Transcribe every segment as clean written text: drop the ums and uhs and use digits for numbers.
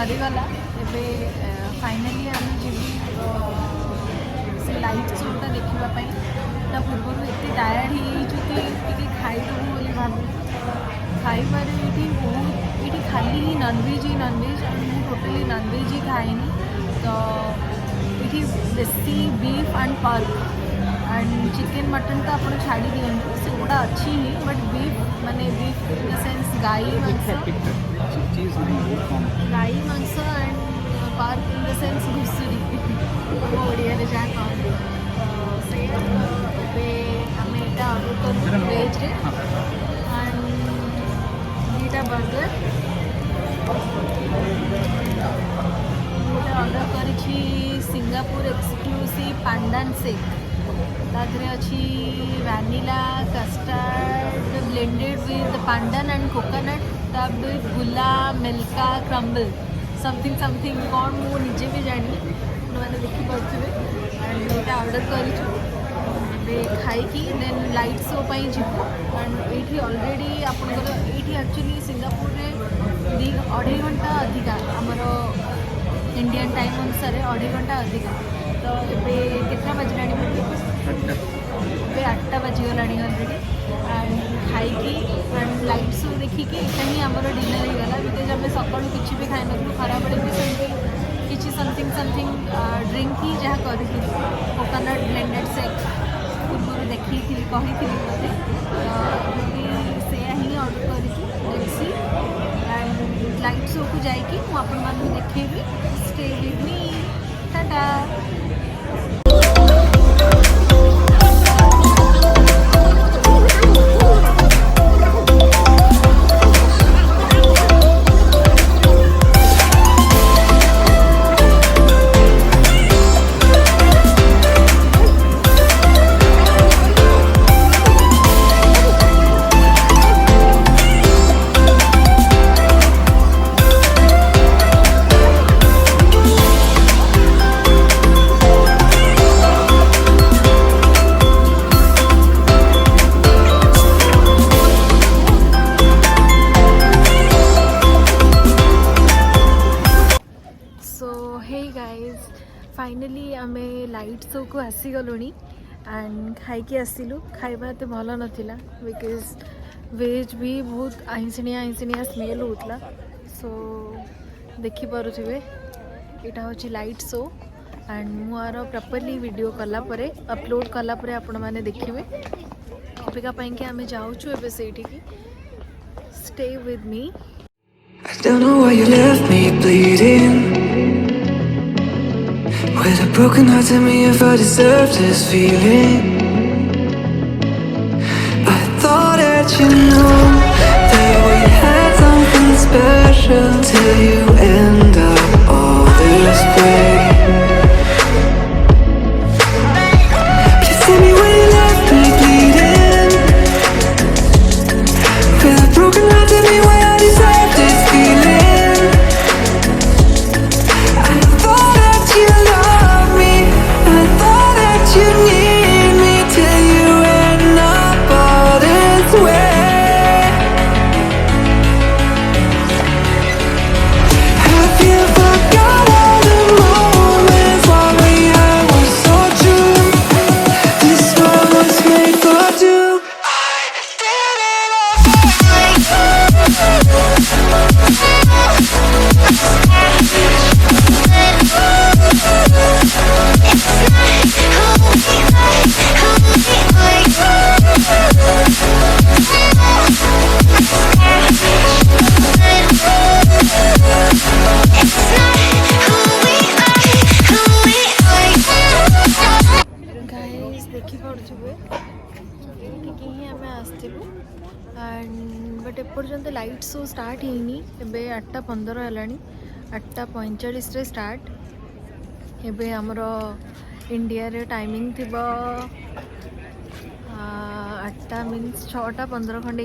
सरीगला ए finally आम जी से light शोटा देखापी ता पूर्व एत टायर्ड हो खाईदेबू बोली भाव खाइबार ये बहुत ये खाली ही नॉनवेज मुझे टोटली नॉनवेज ही खाएनी तो ये बेसी beef and pork and chicken mutton तो आप छाड़ी दिंतु से गुड़ा अच्छी ही बट बीफ माने बीफ इन द सेंस गाई मांस and pork in the sense घुसुरी ओडिया रे जा कहते से आम यहाँ ऑर्डर करूँ वेज रे एंड दुटा बर्गर ऑर्डर करी सिंगापुर एक्सक्लूसिव पांडान शेक तादरे अच्छी vanilla custard blended with pandan and coconut topped with gula melaka crumble something something कौन मु निजे भी जानी मैंने देखिपे एंड यहाँ ऑर्डर कर खाई देन लाइट शो पाई जीवु एंड ये ऑलरेडी आपंकर ये एक्चुअली सिंगापुर में 2.5 घंटा अधिका आमर इंडियन टाइम अनुसार 2.5 घंटा अधिका तो ये कितना बजला आठटा बजीगला अलरेडी एंड खाई एंड लाइट शो देखिकी यहाँ ही आमर डिनर हो गला बिकज आम सका किसी भी खाई नु खरा बेले भी सेमती किसी समथिंग समथिंग ड्रिंक ही जहाँ करी कोकोनट ब्लेंडेड शेक पूर्व देखी कही मत से ही ऑर्डर करसी एंड लाइट शो को जाकि मुझे देखेबी स्टे विथ मी टाटा। फाइनाली आम लाइट शो को आसीगलु एंड खाई आसिलु खाइबा एत भल नाला बिकज वेज भी बहुत आइंसिणिया स्मेल होता सो देखिपे यहाँ हूँ लाइट शो एंड मुझार प्रॉपर्ली वीडियो कलापर अपलोड कलापर आपण मैंने देखिए अपेक्षा कि आम जाऊँ से stay with me. With a broken heart, tell me if I deserve this feeling. I thought that you knew that we had something special till you end up all this way. Kissing me when you left me bleeding. With a broken heart, tell me why I deserve this feeling. I thought that you loved. You need me till you end up all this way. Have you forgot all the moments while we had were so true? This world was made for two. I did it but एपर्यंत light show start होनी 8:15 है 8:45 start एबे हमर India रे timing थी 8टा means 6:15 खंडे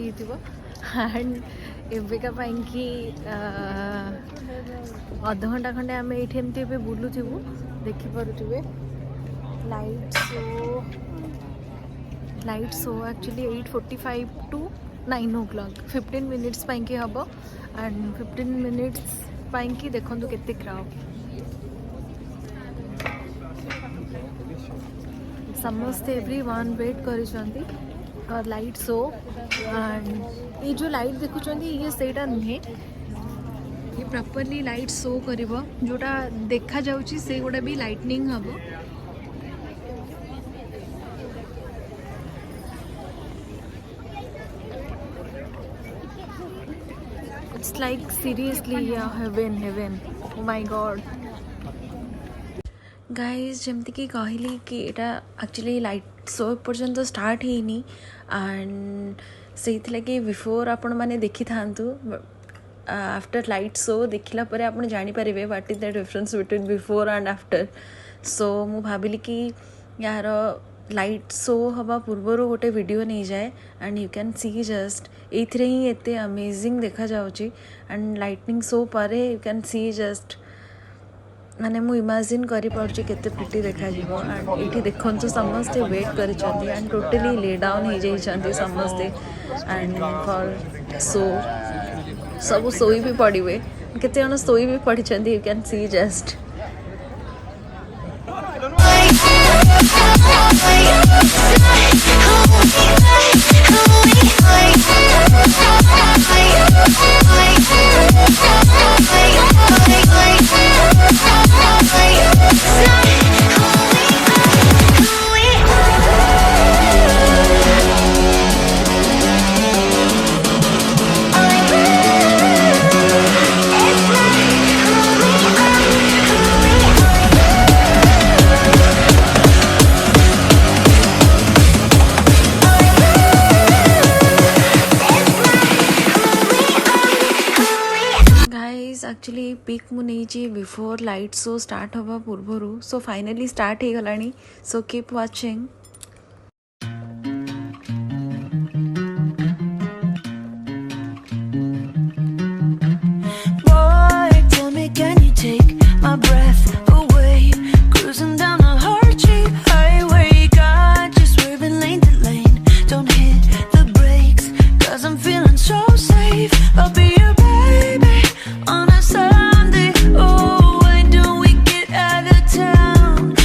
and एवेका कि अध घंटा खंडे आम ये बुलूबू देखिपे light show actually 8:45 to 9 o'clock 15 minutes हम एंड 15 minutes पाइंकी देखंतु केते क्राउड समस्त एवरीवन वेट करिसंती लाइट शो एंड ये जो लाइट देखुचंती ये सेटा नुहे ये प्रॉपर्ली लाइट शो करिवो जोटा देखा जाउची से गोटा भी लाइटनिंग हबो It's like seriously heaven oh my god guys जमती कि कहली कि एटा एक्चुअली लाइट शो पर्यंत स्टार्ट हेनी एंड से लगे बिफोर आपण माने देखि थांतु आफ्टर लाइट शो देखिला परे आपण जानि परिबे what is the difference between before and after so मु भाबिली कि यार लाइट शो हवा पूर्वर गोटे वीडियो नहीं जाए and you can see just एथरे ही एते अमेजिंग देखा जाउची एंड लाइटनिंग शो पारे यू कैन सी जस्ट माने मु इमेजिन करि पड़छि केते प्रिटी देखा जीवो एंड एठी देखंतु समस्ते वेट करिसंती एंड टोटली ले डाउन हो जाइछंती समस्ते एंड फॉर सो सब सोई भी पड़िबे केते जन सोई भी पड़िछंती you can see just actually pick मु नहीं बिफोर लाइट शो स्टार्ट हवा पूर्वर सो फाइनली स्टार्ट हो गलानी so keep watching Boy, tell me, can you take my breath away? Cruising down a hard-cheap highway, got you swerving lane to lane. Don't hit the brakes, 'cause I'm feeling so safe. I'll be your baby on a Sunday. Oh, why don't we get out of town?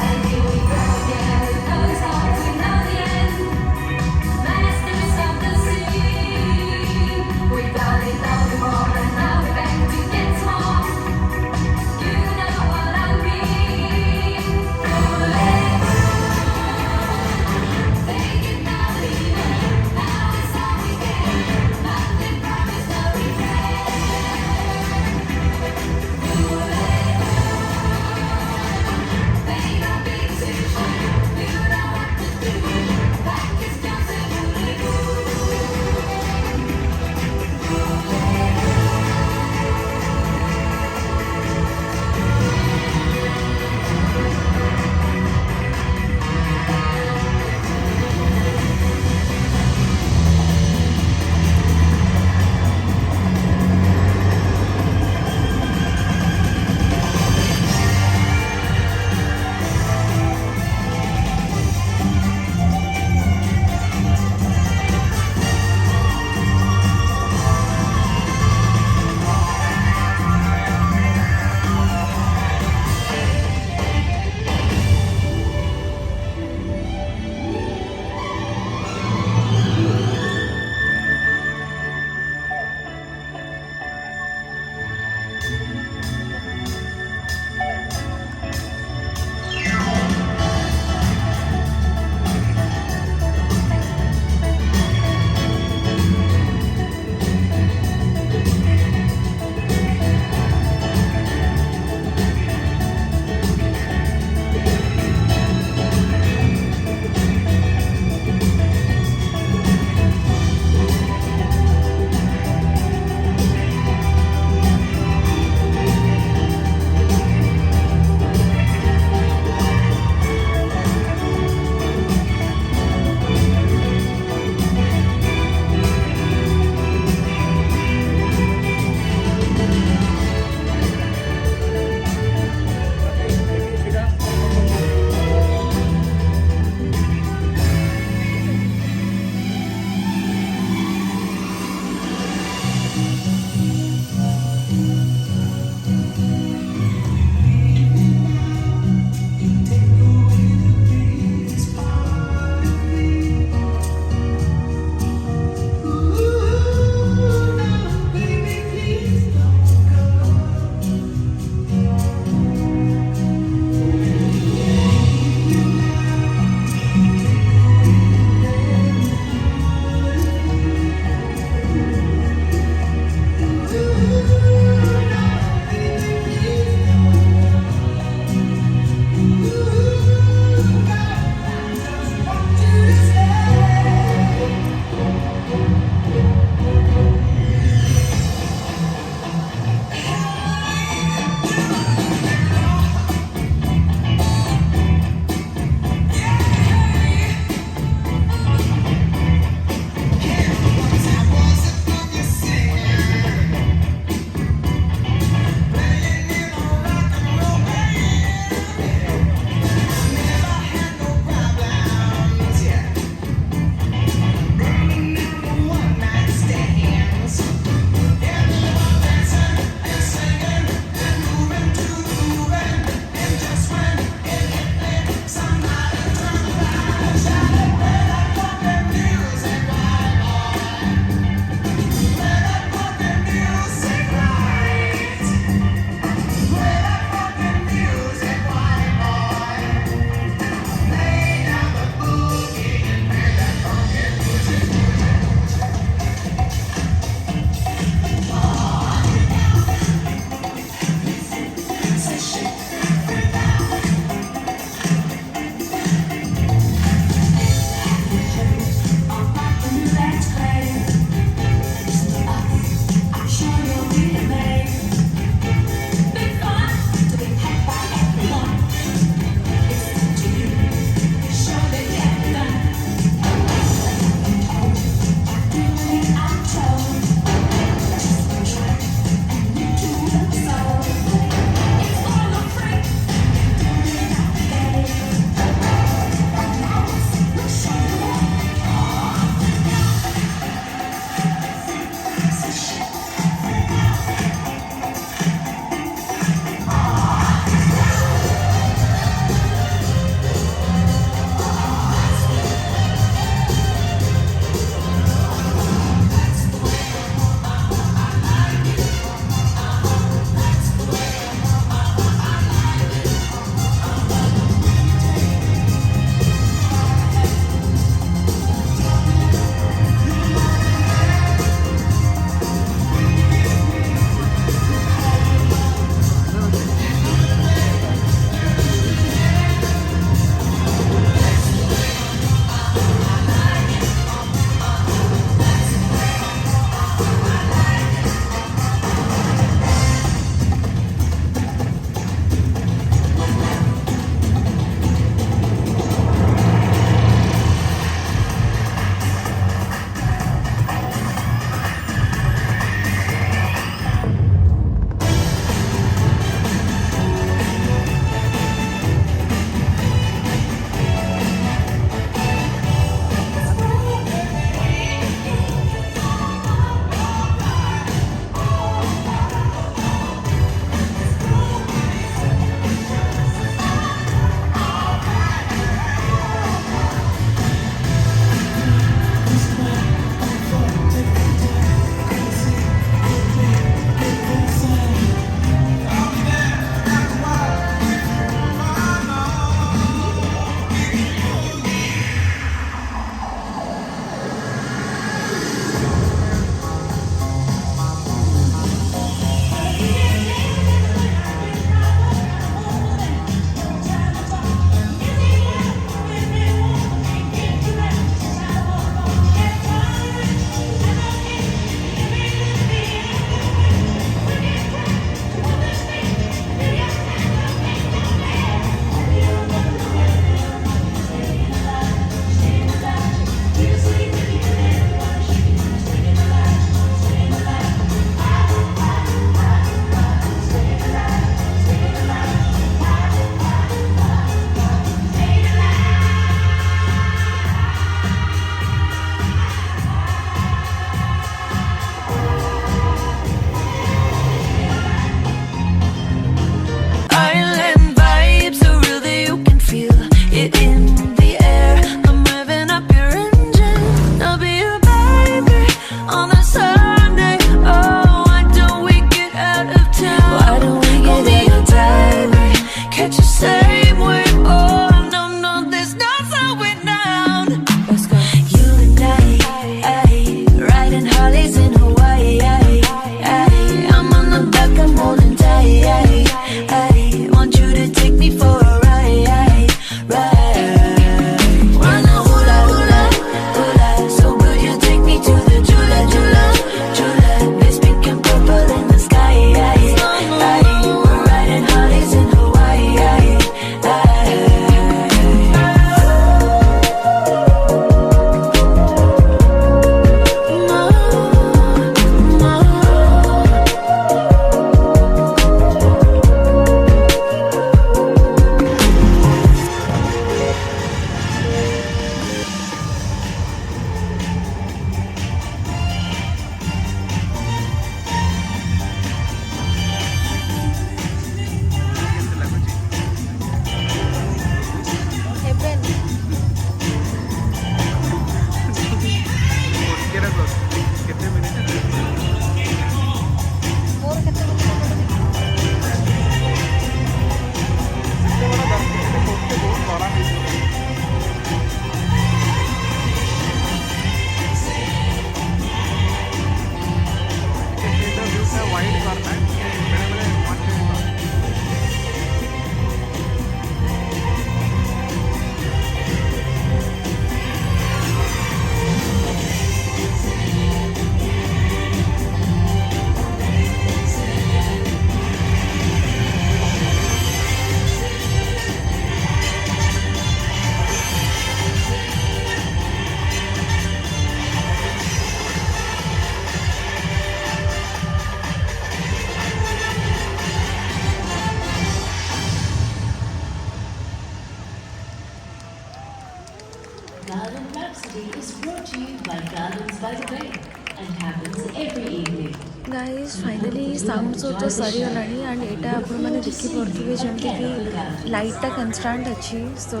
Garden Rhapsody is brought to you by Gardens by the Bay and happens every evening. Guys finally sound so तो सरीगलानी and एटा आपण मैंने देखिपे जमीक लाइटा कन्स्टाट अच्छी सो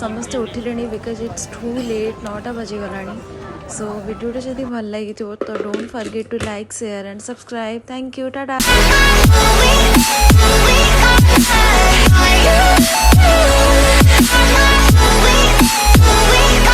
समस्ते उठिले because it's too late 9टा बजीगलानी सो वीडियोटा जदि भल लगी तो don't forget to like share and subscribe thank you tata We are